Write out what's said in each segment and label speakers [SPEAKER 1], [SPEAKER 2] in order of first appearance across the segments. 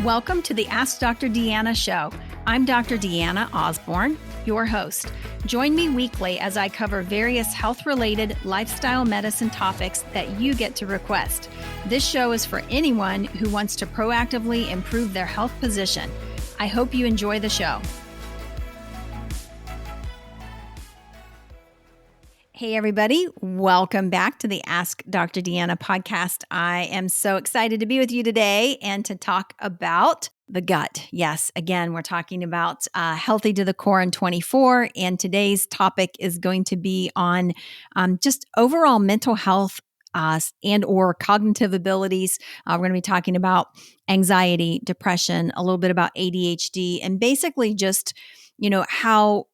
[SPEAKER 1] Welcome to the Ask Dr. Deanna show. I'm Dr. Deanna Osborne, your host. Join me weekly as I cover various health-related lifestyle medicine topics that you get to request. This show is for anyone who wants to proactively improve their health position. I hope you enjoy the show. Hey, everybody. Welcome back to the Ask Dr. Deanna podcast. I am so excited to be with you today and to talk about the gut. Yes, again, we're talking about Healthy to the Core in 24, and today's topic is going to be on just overall mental health and or cognitive abilities. We're going to be talking about anxiety, depression, a little bit about ADHD, and basically just, how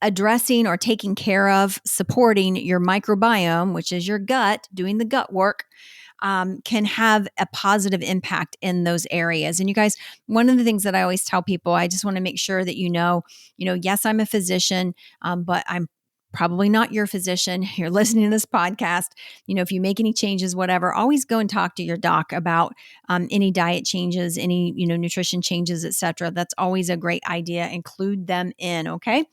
[SPEAKER 1] addressing or taking care of, supporting your microbiome, which is your gut, doing the gut work, can have a positive impact in those areas. And you guys, one of the things that I always tell people, I just want to make sure that yes, I'm a physician, but I'm probably not your physician. You're listening to this podcast. If you make any changes, whatever, always go and talk to your doc about any diet changes, any, nutrition changes, etc. That's always a great idea. Include them in, okay?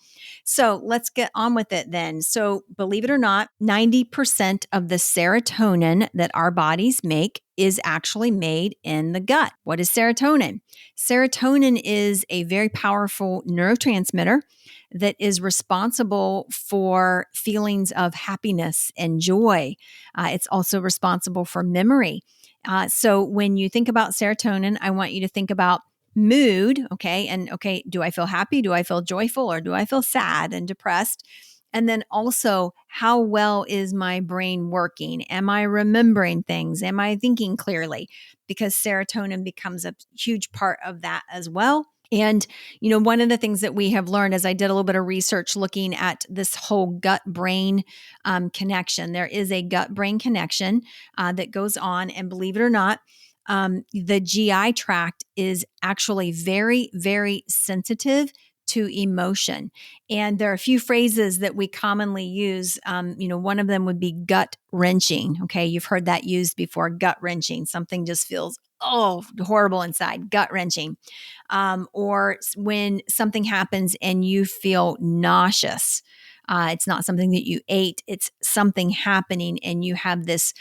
[SPEAKER 1] So let's get on with it then. So believe it or not, 90% of the serotonin that our bodies make is actually made in the gut. What is serotonin? Serotonin is a very powerful neurotransmitter that is responsible for feelings of happiness and joy. It's also responsible for memory. So when you think about serotonin, I want you to think about mood, okay? And okay, do I feel happy? Do I feel joyful? Or do I feel sad and depressed? And then also, how well is my brain working? Am I remembering things? Am I thinking clearly? Because serotonin becomes a huge part of that as well. And, one of the things that we have learned as I did a little bit of research looking at this whole gut-brain connection, there is a gut-brain connection that goes on. And believe it or not, the GI tract is actually very, very sensitive to emotion. And there are a few phrases that we commonly use. One of them would be gut wrenching. Okay. You've heard that used before, gut wrenching. Something just feels, horrible inside, gut wrenching. Or when something happens and you feel nauseous. It's not something that you ate. It's something happening and you have this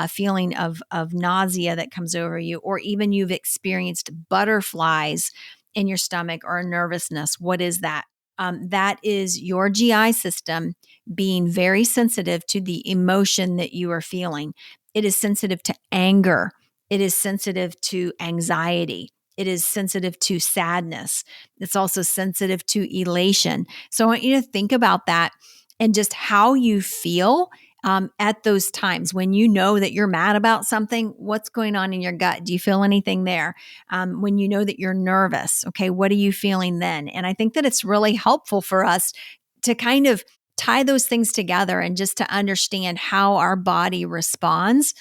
[SPEAKER 1] feeling of nausea that comes over you, or even you've experienced butterflies in your stomach or nervousness. What is that? That is your GI system being very sensitive to the emotion that you are feeling. It is sensitive to anger. It is sensitive to anxiety. It is sensitive to sadness. It's also sensitive to elation. So I want you to think about that and just how you feel at those times when you know that you're mad about something. What's going on in your gut? Do you feel anything there? When you know that you're nervous, okay, what are you feeling then? And I think that it's really helpful for us to kind of tie those things together and just to understand how our body responds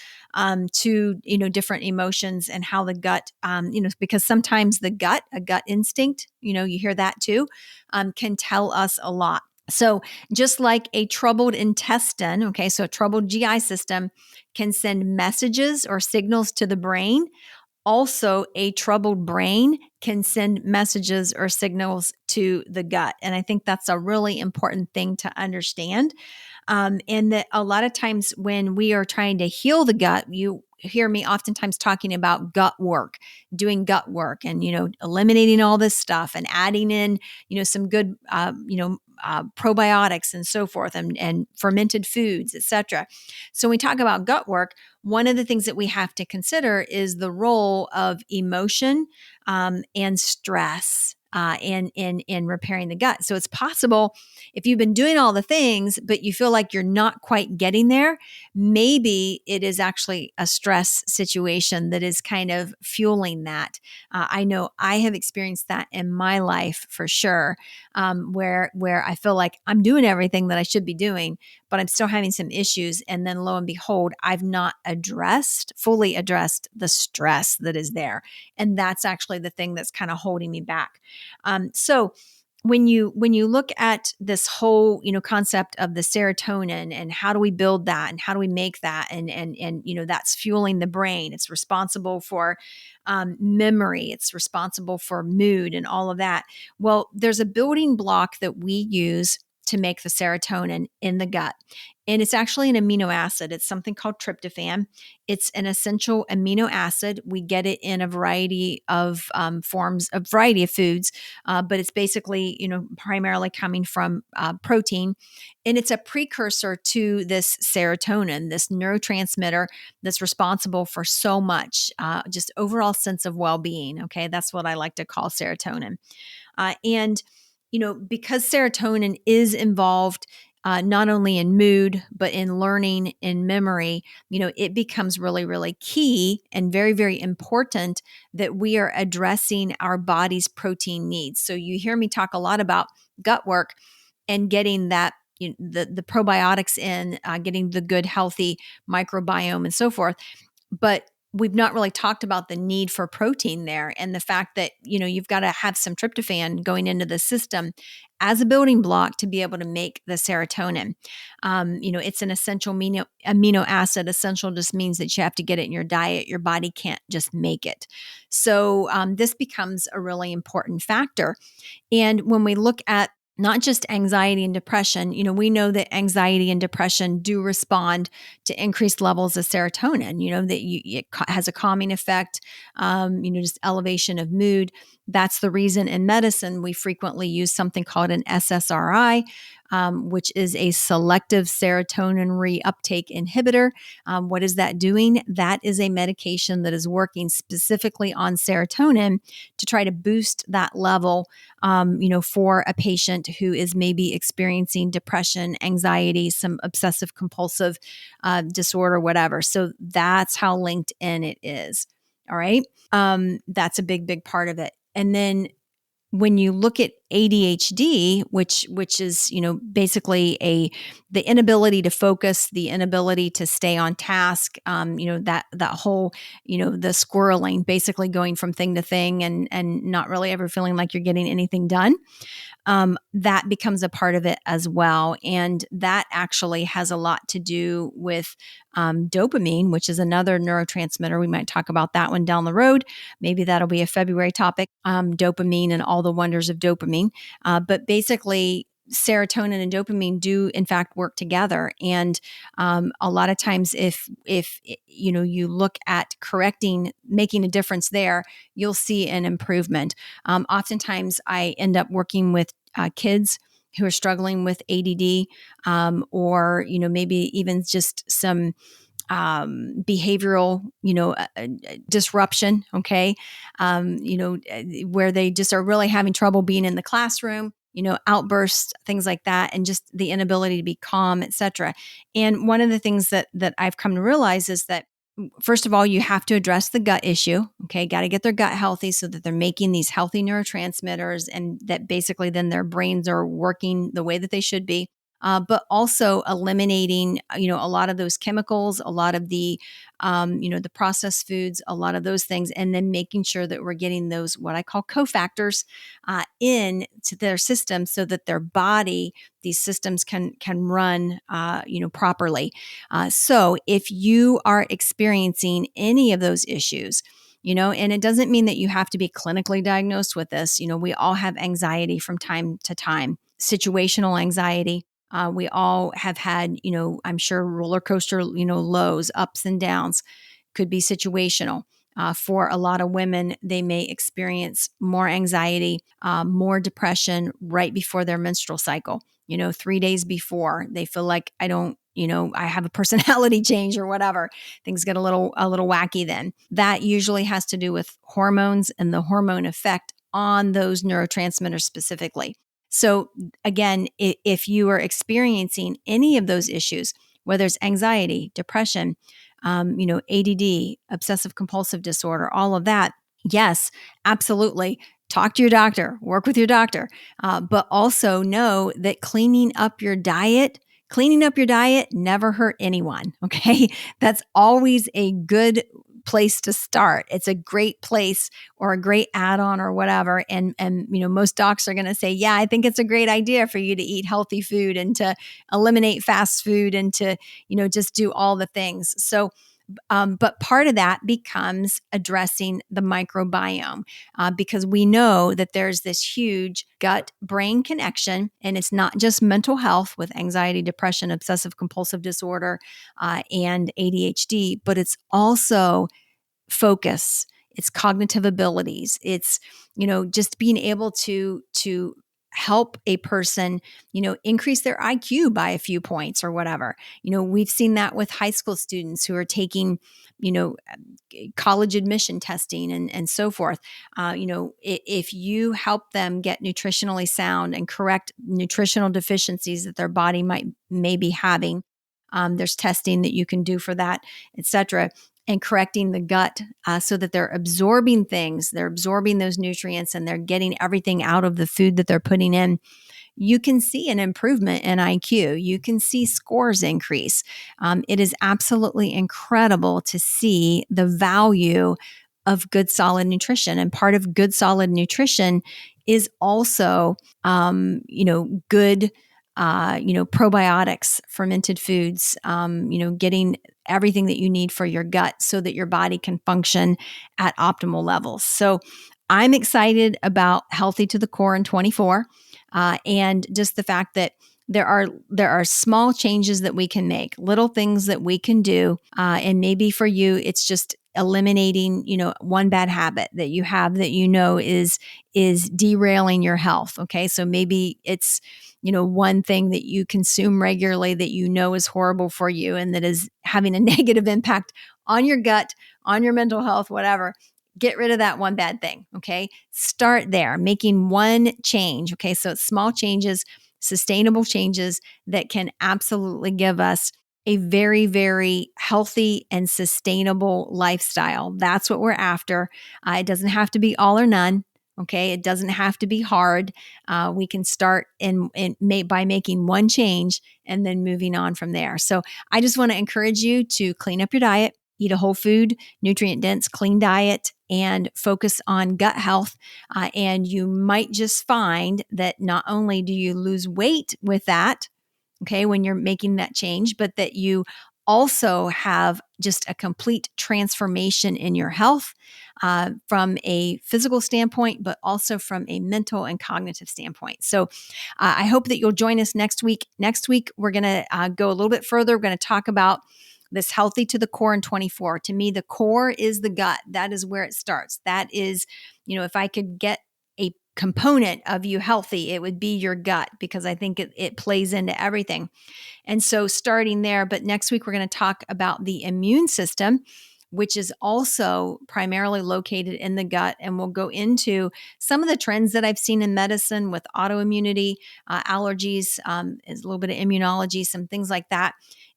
[SPEAKER 1] to, different emotions and how the gut, because sometimes a gut instinct, you hear that too, can tell us a lot. So just like a troubled intestine, okay, so a troubled GI system can send messages or signals to the brain. Also, a troubled brain can send messages or signals to the gut. And I think that's a really important thing to understand. And that a lot of times when we are trying to heal the gut, you hear me oftentimes talking about gut work, doing gut work and, eliminating all this stuff and adding in, some good, probiotics and so forth and fermented foods, etc. So when we talk about gut work, one of the things that we have to consider is the role of emotion and stress in repairing the gut. So it's possible if you've been doing all the things, but you feel like you're not quite getting there, maybe it is actually a stress situation that is kind of fueling that. I know I have experienced that in my life for sure, where I feel like I'm doing everything that I should be doing, but I'm still having some issues. And then lo and behold, I've not fully addressed the stress that is there. And that's actually the thing that's kind of holding me back. So when you look at this whole, concept of the serotonin and how do we build that and how do we make that, and that's fueling the brain. It's responsible for memory. It's responsible for mood and all of that. Well, there's a building block that we use to make the serotonin in the gut. And it's actually an amino acid. It's something called tryptophan. It's an essential amino acid. We get it in a variety of forms, a variety of foods, but it's basically, primarily coming from protein. And it's a precursor to this serotonin, this neurotransmitter that's responsible for so much, just overall sense of well-being. Okay, that's what I like to call serotonin. And because serotonin is involved not only in mood, but in learning, in memory, it becomes really, really key and very, very important that we are addressing our body's protein needs. So you hear me talk a lot about gut work and getting that, the probiotics in, getting the good, healthy microbiome and so forth. But we've not really talked about the need for protein there, and the fact that, you've got to have some tryptophan going into the system as a building block to be able to make the serotonin. It's an essential amino acid. Essential just means that you have to get it in your diet. Your body can't just make it. So this becomes a really important factor. And when we look at not just anxiety and depression, we know that anxiety and depression do respond to increased levels of serotonin, that it has a calming effect, just elevation of mood. That's the reason in medicine we frequently use something called an SSRI, which is a selective serotonin reuptake inhibitor. What is that doing? That is a medication that is working specifically on serotonin to try to boost that level, for a patient who is maybe experiencing depression, anxiety, some obsessive compulsive disorder, whatever. So that's how linked in it is. All right. That's a big, big part of it. And then when you look at ADHD, which is, basically the inability to focus, the inability to stay on task, that whole, the squirreling, basically going from thing to thing and not really ever feeling like you're getting anything done. That becomes a part of it as well. And that actually has a lot to do with dopamine, which is another neurotransmitter. We might talk about that one down the road. Maybe that'll be a February topic, dopamine and all the wonders of dopamine. But basically, serotonin and dopamine do in fact work together, and a lot of times if you look at making a difference there, you'll see an improvement. Oftentimes I end up working with kids who are struggling with ADD, or maybe even just some behavioral, disruption. Okay. Where they just are really having trouble being in the classroom, outbursts, things like that, and just the inability to be calm, etc. And one of the things that I've come to realize is that, first of all, you have to address the gut issue. Okay. Got to get their gut healthy so that they're making these healthy neurotransmitters and that basically then their brains are working the way that they should be. But also eliminating, a lot of those chemicals, a lot of the, the processed foods, a lot of those things, and then making sure that we're getting those, what I call cofactors, in to their system so that their body, these systems can run, properly. So if you are experiencing any of those issues, and it doesn't mean that you have to be clinically diagnosed with this. We all have anxiety from time to time, situational anxiety. We all have had, I'm sure roller coaster, lows, ups and downs. Could be situational. For a lot of women, they may experience more anxiety, more depression right before their menstrual cycle. 3 days before, they feel like I have a personality change or whatever. Things get a little wacky then. That usually has to do with hormones and the hormone effect on those neurotransmitters specifically. So again, if you are experiencing any of those issues, whether it's anxiety, depression, ADD, obsessive compulsive disorder, all of that, yes, absolutely. Talk to your doctor, work with your doctor, but also know that cleaning up your diet never hurt anyone. Okay. That's always a good place to start. It's a great place or a great add-on or whatever. And most docs are going to say, yeah, I think it's a great idea for you to eat healthy food and to eliminate fast food and to, just do all the things. So, but part of that becomes addressing the microbiome because we know that there's this huge gut-brain connection, and it's not just mental health with anxiety, depression, obsessive compulsive disorder, and ADHD, but it's also focus, it's cognitive abilities, it's just being able to help a person increase their IQ by a few points or whatever. We've seen that with high school students who are taking college admission testing and so forth. If you help them get nutritionally sound and correct nutritional deficiencies that their body may be having, there's testing that you can do for that, etc., and correcting the gut so that they're absorbing things, they're absorbing those nutrients, and they're getting everything out of the food that they're putting in. You can see an improvement in IQ. You can see scores increase. It is absolutely incredible to see the value of good, solid nutrition. And part of good, solid nutrition is also, good probiotics, fermented foods, getting everything that you need for your gut so that your body can function at optimal levels. So I'm excited about Healthy to the Core in 24, and just the fact that there are small changes that we can make, little things that we can do, and maybe for you, it's just eliminating, one bad habit that you have that is derailing your health. Okay, so maybe it's one thing that you consume regularly that is horrible for you and that is having a negative impact on your gut, on your mental health, whatever. Get rid of that one bad thing. Okay, start there, making one change. Okay, so it's small changes, sustainable changes that can absolutely give us a very, very healthy and sustainable lifestyle. That's what we're after. It doesn't have to be all or none. Okay, it doesn't have to be hard. We can start by making one change and then moving on from there. So I just want to encourage you to clean up your diet, eat a whole food, nutrient-dense, clean diet, and focus on gut health. And you might just find that not only do you lose weight with that, okay, when you're making that change, but that you also have just a complete transformation in your health from a physical standpoint, but also from a mental and cognitive standpoint. So I hope that you'll join us next week. Next week, we're going to go a little bit further. We're going to talk about this Healthy to the Core in 24. To me, the core is the gut. That is where it starts. That is, if I could get a component of you healthy, it would be your gut, because I think it plays into everything. And so starting there, but next week we're going to talk about the immune system, which is also primarily located in the gut. And we'll go into some of the trends that I've seen in medicine with autoimmunity, allergies, is a little bit of immunology, some things like that,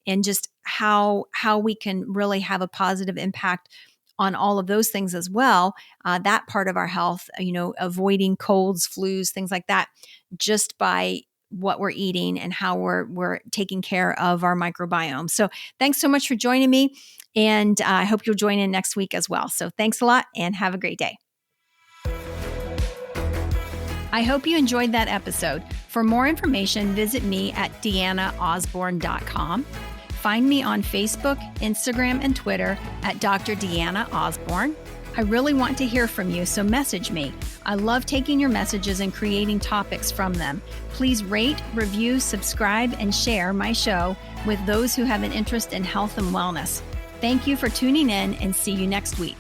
[SPEAKER 1] and just how we can really have a positive impact on all of those things as well, that part of our health, avoiding colds, flus, things like that, just by what we're eating and how we're taking care of our microbiome. So thanks so much for joining me, and I hope you'll join in next week as well. So thanks a lot and have a great day. I hope you enjoyed that episode. For more information, visit me at deannaosborne.com. Find me on Facebook, Instagram, and Twitter at Dr. Deanna Osborne. I really want to hear from you, so message me. I love taking your messages and creating topics from them. Please rate, review, subscribe, and share my show with those who have an interest in health and wellness. Thank you for tuning in, and see you next week.